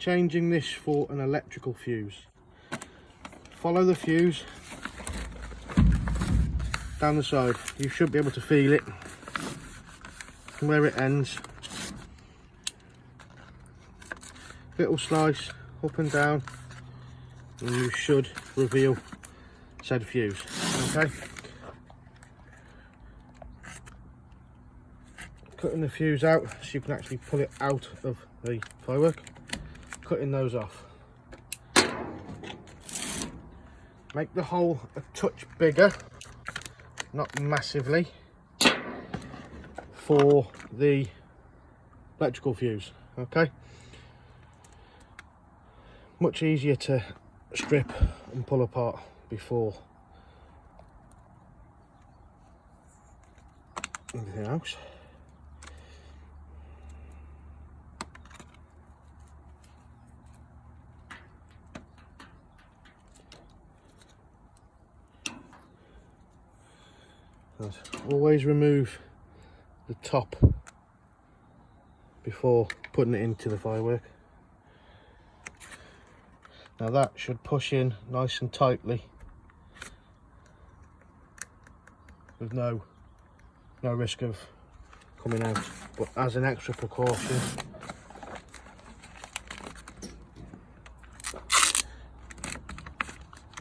changing this for an electrical fuse. Follow the fuse down the side. You should be able to feel it where it ends. Little slice up and down, and you should reveal said fuse. Okay, cutting the fuse out so you can actually pull it out of the firework. Cutting those off. Make the hole a touch bigger, not massively, for the electrical fuse. Okay, much easier to strip and pull apart before anything else. Always remove the top before putting it into the firework. Now that should push in nice and tightly with no risk of coming out, but as an extra precaution,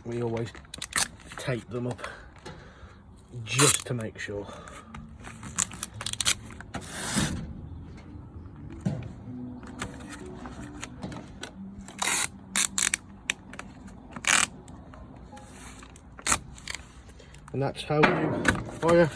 we always tape them up just to make sure. And that's how you fire